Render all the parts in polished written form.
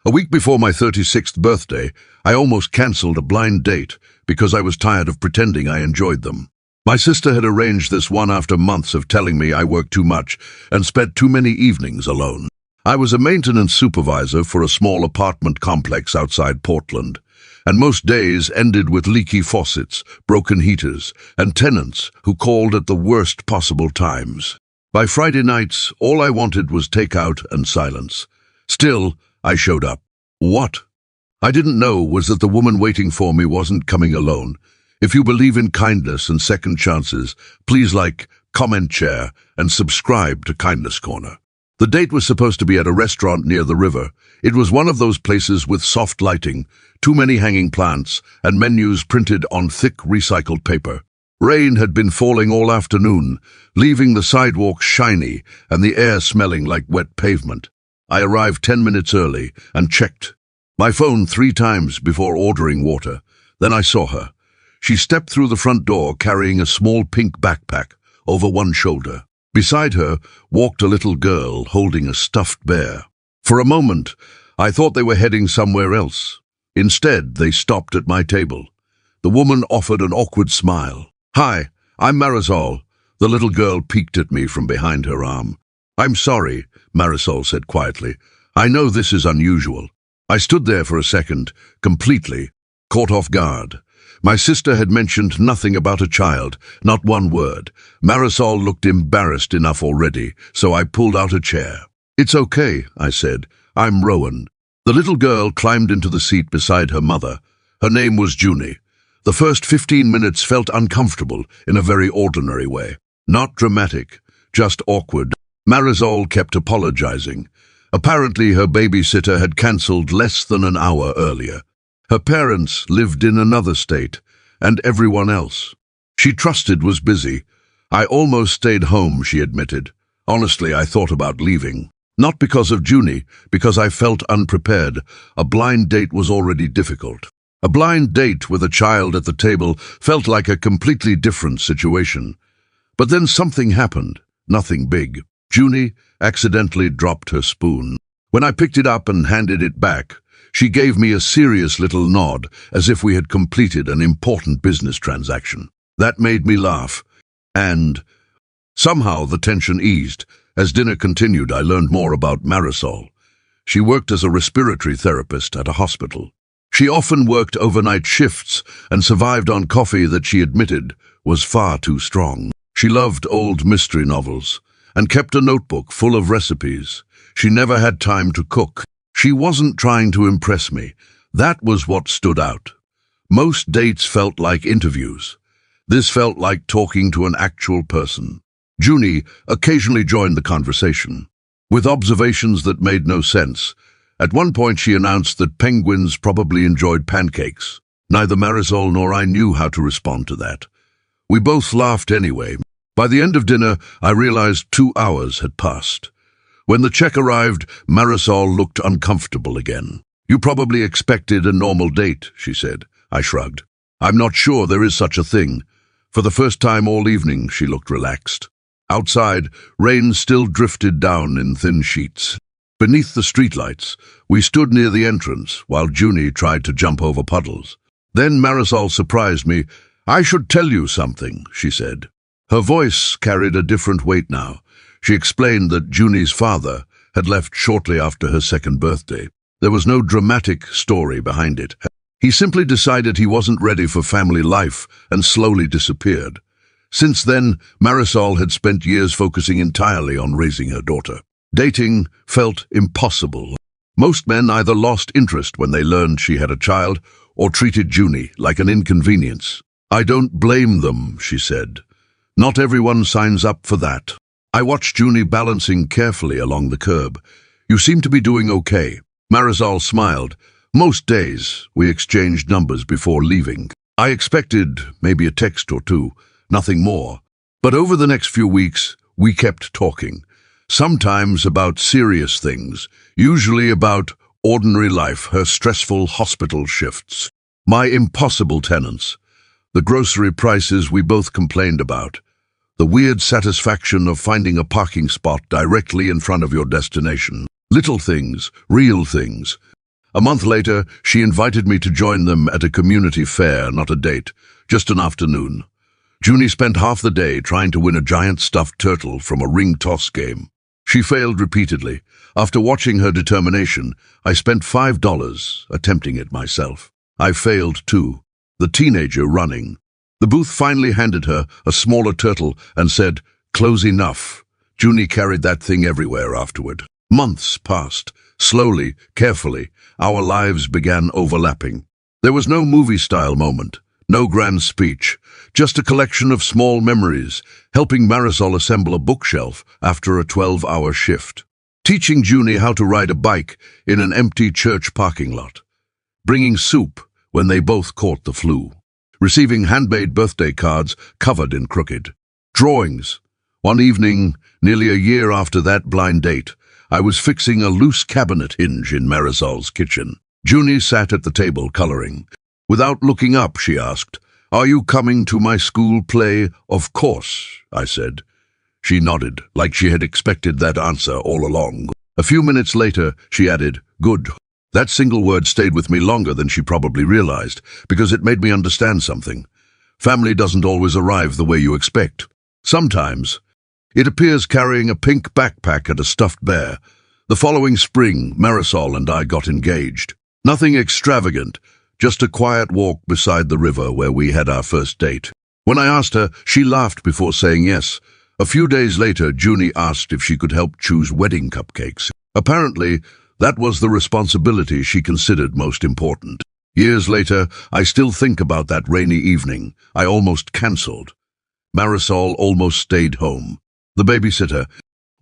A week before my 36th birthday, I almost cancelled a blind date because I was tired of pretending I enjoyed them. My sister had arranged this one after months of telling me I worked too much and spent too many evenings alone. I was a maintenance supervisor for a small apartment complex outside Portland, and most days ended with leaky faucets, broken heaters, and tenants who called at the worst possible times. By Friday nights, all I wanted was takeout and silence. Still, I showed up. What I didn't know was that the woman waiting for me wasn't coming alone. If you believe in kindness and second chances, please like, comment, share, and subscribe to Kindness Corner. The date was supposed to be at a restaurant near the river. It was one of those places with soft lighting, too many hanging plants, and menus printed on thick recycled paper. Rain had been falling all afternoon, leaving the sidewalk shiny and the air smelling like wet pavement. I arrived 10 minutes early and checked my phone 3 times before ordering water. Then I saw her. She stepped through the front door carrying a small pink backpack over one shoulder. Beside her walked a little girl holding a stuffed bear. For a moment, I thought they were heading somewhere else. Instead, they stopped at my table. The woman offered an awkward smile. "Hi, I'm Marisol." The little girl peeked at me from behind her arm. "I'm sorry," Marisol said quietly. "I know this is unusual." I stood there for a second, completely caught off guard. My sister had mentioned nothing about a child, not one word. Marisol looked embarrassed enough already, so I pulled out a chair. "It's okay," I said. "I'm Rowan." The little girl climbed into the seat beside her mother. Her name was Junie. The first 15 minutes felt uncomfortable in a very ordinary way. Not dramatic, just awkward. Marisol kept apologizing. Apparently her babysitter had cancelled less than an hour earlier. Her parents lived in another state, and everyone else she trusted was busy. "I almost stayed home," she admitted. "Honestly, I thought about leaving. Not because of Junie, because I felt unprepared. A blind date was already difficult. A blind date with a child at the table felt like a completely different situation. But then something happened, nothing big. Junie accidentally dropped her spoon. When I picked it up and handed it back, she gave me a serious little nod, as if we had completed an important business transaction. That made me laugh, and somehow the tension eased. As dinner continued, I learned more about Marisol. She worked as a respiratory therapist at a hospital. She often worked overnight shifts and survived on coffee that she admitted was far too strong. She loved old mystery novels and kept a notebook full of recipes. She never had time to cook. She wasn't trying to impress me. That was what stood out. Most dates felt like interviews. This felt like talking to an actual person. Junie occasionally joined the conversation, with observations that made no sense. At one point she announced that penguins probably enjoyed pancakes. Neither Marisol nor I knew how to respond to that. We both laughed anyway. By the end of dinner, I realized 2 hours had passed. When the check arrived, Marisol looked uncomfortable again. "You probably expected a normal date," she said. I shrugged. "I'm not sure there is such a thing." For the first time all evening, she looked relaxed. Outside, rain still drifted down in thin sheets. Beneath the streetlights, we stood near the entrance while Junie tried to jump over puddles. Then Marisol surprised me. "I should tell you something," she said. Her voice carried a different weight now. She explained that Junie's father had left shortly after her 2nd birthday. There was no dramatic story behind it. He simply decided he wasn't ready for family life and slowly disappeared. Since then, Marisol had spent years focusing entirely on raising her daughter. Dating felt impossible. Most men either lost interest when they learned she had a child or treated Junie like an inconvenience. "I don't blame them," she said. "Not everyone signs up for that." I watched Junie balancing carefully along the curb. "You seem to be doing okay." Marisol smiled. "Most days, we exchanged numbers before leaving. I expected maybe a text or two, nothing more. But over the next few weeks, we kept talking. Sometimes about serious things, usually about ordinary life, her stressful hospital shifts, my impossible tenants, the grocery prices we both complained about, the weird satisfaction of finding a parking spot directly in front of your destination. Little things, real things. A month later, she invited me to join them at a community fair, not a date, just an afternoon. Junie spent half the day trying to win a giant stuffed turtle from a ring toss game. She failed repeatedly. After watching her determination, I spent $5 attempting it myself. I failed too. The teenager running. The booth finally handed her a smaller turtle and said, "Close enough." Junie carried that thing everywhere afterward. Months passed. Slowly, carefully, our lives began overlapping. There was no movie-style moment, no grand speech, just a collection of small memories, helping Marisol assemble a bookshelf after a 12-hour shift, teaching Junie how to ride a bike in an empty church parking lot, bringing soup when they both caught the flu, receiving handmade birthday cards covered in crooked drawings. One evening, nearly a year after that blind date, I was fixing a loose cabinet hinge in Marisol's kitchen. Junie sat at the table coloring. Without looking up, she asked, "Are you coming to my school play?" "Of course," I said. She nodded, like she had expected that answer all along. A few minutes later, she added, "Good." That single word stayed with me longer than she probably realized, because it made me understand something. Family doesn't always arrive the way you expect. Sometimes it appears carrying a pink backpack and a stuffed bear. The following spring, Marisol and I got engaged. Nothing extravagant, just a quiet walk beside the river where we had our first date. When I asked her, she laughed before saying yes. A few days later, Junie asked if she could help choose wedding cupcakes. Apparently, that was the responsibility she considered most important. Years later, I still think about that rainy evening. I almost cancelled. Marisol almost stayed home. The babysitter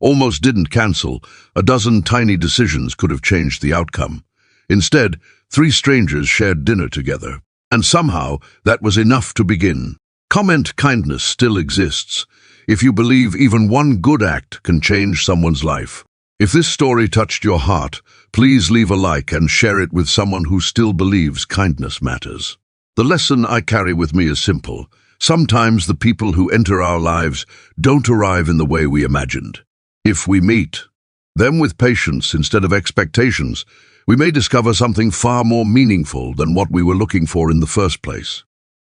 almost didn't cancel. A dozen tiny decisions could have changed the outcome. Instead, 3 strangers shared dinner together. And somehow, that was enough to begin. Comment kindness still exists. If you believe even one good act can change someone's life. If this story touched your heart, please leave a like and share it with someone who still believes kindness matters. The lesson I carry with me is simple. Sometimes the people who enter our lives don't arrive in the way we imagined. If we meet them with patience instead of expectations, we may discover something far more meaningful than what we were looking for in the first place.